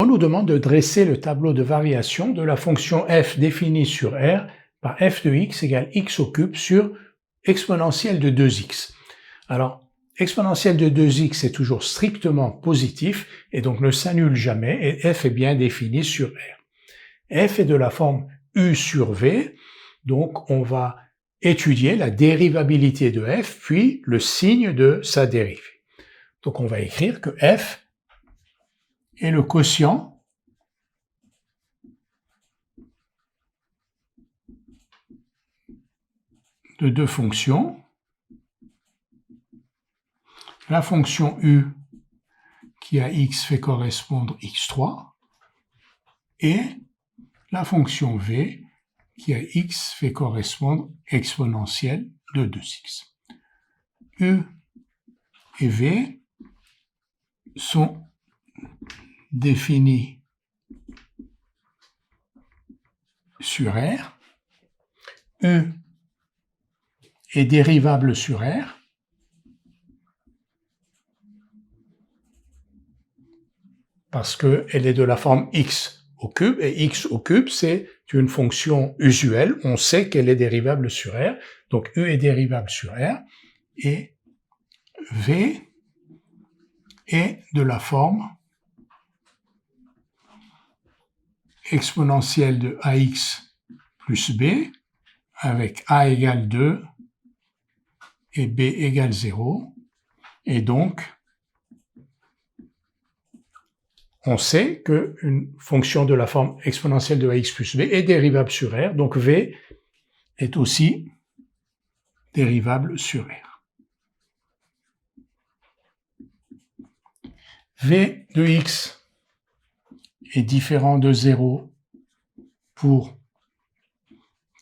nous demande de dresser le tableau de variation de la fonction f définie sur R par f de x égale x au cube sur exponentielle de 2x. Alors, exponentielle de 2x est toujours strictement positif et donc ne s'annule jamais et f est bien défini sur R. F est de la forme u sur v, donc on va étudier la dérivabilité de f puis le signe de sa dérivée. Donc on va écrire que f est le quotient de deux fonctions, la fonction u qui à x fait correspondre x3 et la fonction v qui à x fait correspondre exponentielle de 2x. U et v sont définis sur R. U est dérivable sur R. Parce qu'elle est de la forme x au cube, et x au cube, c'est une fonction usuelle, on sait qu'elle est dérivable sur R, donc u est dérivable sur R, et v est de la forme exponentielle de ax plus b, avec a égale 2 et b égale 0, et donc on sait qu'une fonction de la forme exponentielle de ax plus b est dérivable sur R, donc v est aussi dérivable sur R. v de x est différent de 0 pour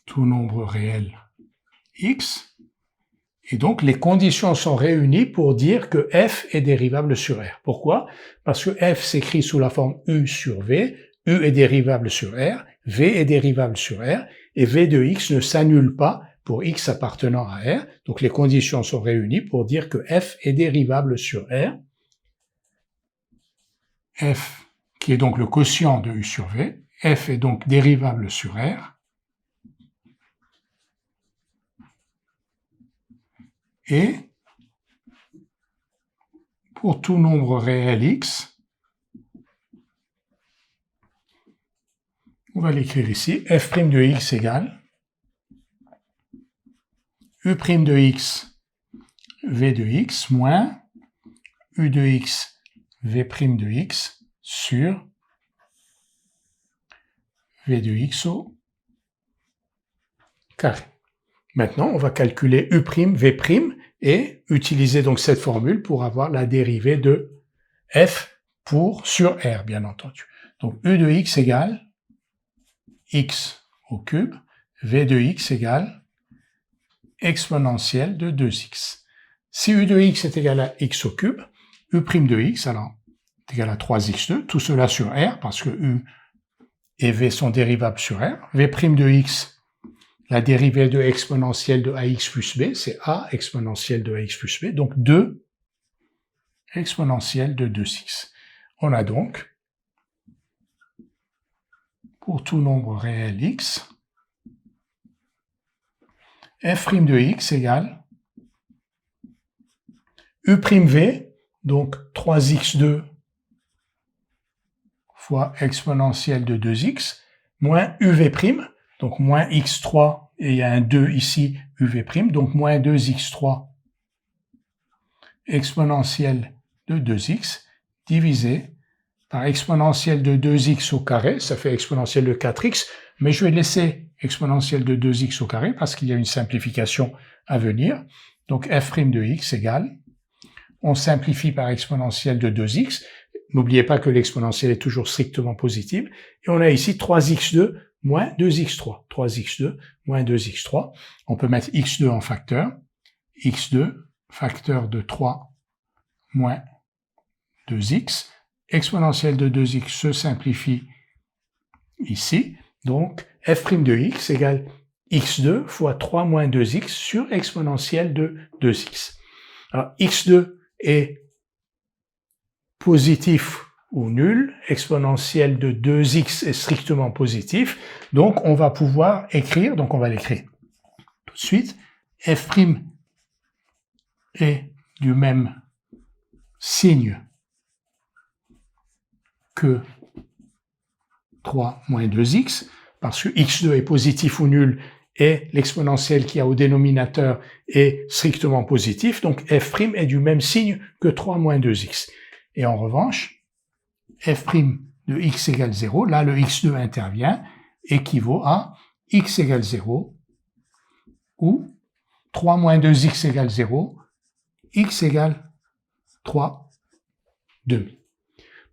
tout nombre réel x, et donc les conditions sont réunies pour dire que f est dérivable sur R. Pourquoi? Parce que f s'écrit sous la forme u sur v, u est dérivable sur R, v est dérivable sur R, et v de x ne s'annule pas pour x appartenant à R, donc les conditions sont réunies pour dire que f est dérivable sur R. F, qui est donc le quotient de u sur v, f est donc dérivable sur R, et pour tout nombre réel x, on va l'écrire ici, f' de x égale u' de x, v de x, moins u de x, v' de x, sur v de x au carré. Maintenant, on va calculer u', v' et utiliser donc cette formule pour avoir la dérivée de f sur R, bien entendu. Donc u de x égale x au cube, v de x égale exponentielle de 2x. Si u de x est égal à x au cube, u' de x, alors, est égal à 3x2, tout cela sur R, parce que u et v sont dérivables sur R. v' de x, la dérivée de exponentielle de ax plus b, c'est a exponentielle de ax plus b, donc 2 exponentielle de 2x. On a donc, pour tout nombre réel x, f' de x égale u'v, donc 3x2 fois exponentielle de 2x, moins uv', donc moins x3, et il y a un 2 ici, uv', donc moins 2x3 exponentielle de 2x, divisé par exponentielle de 2x au carré, ça fait exponentielle de 4x, mais je vais laisser exponentielle de 2x au carré parce qu'il y a une simplification à venir. Donc f' de x égale, on simplifie par exponentielle de 2x, n'oubliez pas que l'exponentielle est toujours strictement positive, et on a ici 3x2 moins 2x3, 3x2 moins 2x3, on peut mettre x2 en facteur, x2 facteur de 3 moins 2x, exponentielle de 2x se simplifie ici, donc f' de x égale x2 fois 3 moins 2x sur exponentielle de 2x. Alors x2 est positif ou nul, exponentielle de 2x est strictement positif, donc on va pouvoir écrire, donc on va l'écrire tout de suite, f' est du même signe que 3 moins 2x, parce que x2 est positif ou nul, et l'exponentielle qui a au dénominateur est strictement positif, donc f' est du même signe que 3 moins 2x. Et en revanche, f' de x égale 0, là le x2 intervient, équivaut à x égale 0, ou 3 moins 2x égale 0, x égale 3 demi.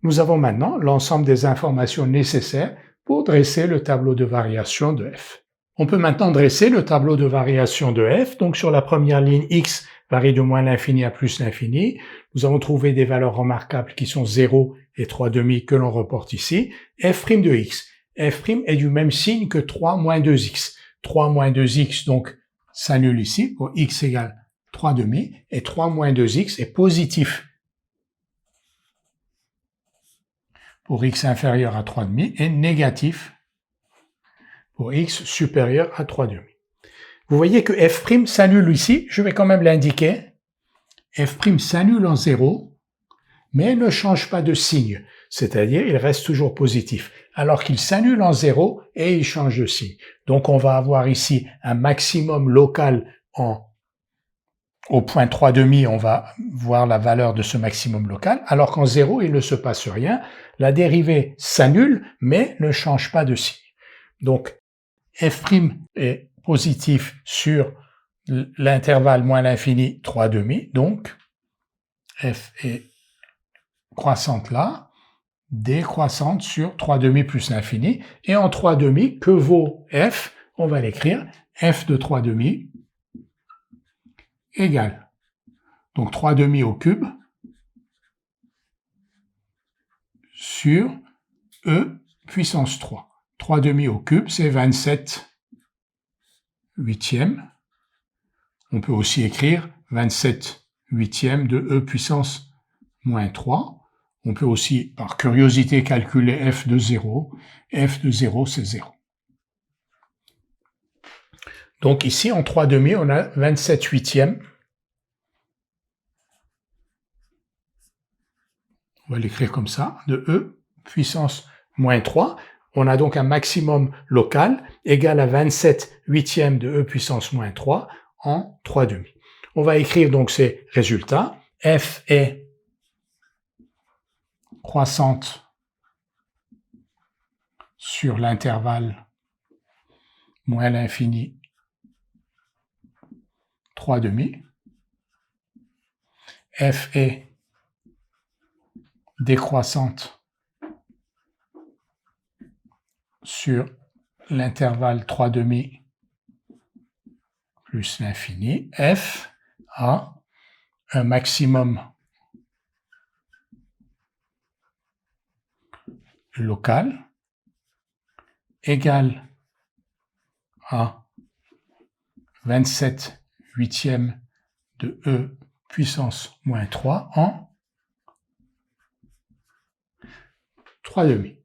Nous avons maintenant l'ensemble des informations nécessaires pour dresser le tableau de variation de f. On peut maintenant dresser le tableau de variation de f. Donc sur la première ligne, x varie de moins l'infini à plus l'infini. Nous avons trouvé des valeurs remarquables qui sont 0 et 3 demi que l'on reporte ici. f' de x. f' est du même signe que 3 moins 2x. 3 moins 2x donc s'annule ici pour x égale 3 demi et 3 moins 2x est positif pour x inférieur à 3 demi et négatif pour x supérieur à 3 demi. Vous voyez que f' s'annule ici, je vais quand même l'indiquer. f' s'annule en 0, mais ne change pas de signe, c'est-à-dire il reste toujours positif, alors qu'il s'annule en 0 et il change de signe. Donc on va avoir ici un maximum local au point 3 demi, on va voir la valeur de ce maximum local, alors qu'en 0, il ne se passe rien. La dérivée s'annule, mais ne change pas de signe. Donc, f' est positif sur l'intervalle moins l'infini 3 demi, donc f est croissante là, décroissante sur 3 demi plus l'infini, et en 3 demi, que vaut f? On va l'écrire, f de 3 demi égale, donc 3 demi au cube sur e puissance 3. 3 demi au cube, c'est 27 huitièmes. On peut aussi écrire 27 huitièmes de e puissance moins 3. On peut aussi, par curiosité, calculer f de 0. f de 0, c'est 0. Donc ici, en 3 demi, on a 27 huitièmes. On va l'écrire comme ça, de e puissance moins 3. On a donc un maximum local égal à 27 huitièmes de e puissance moins 3 en 3 demi. On va écrire donc ces résultats. F est croissante sur l'intervalle moins l'infini 3 demi. F est décroissante sur l'intervalle 3 demi plus l'infini. F a un maximum local égal à 27 huitièmes de e puissance moins 3 en 3 demi.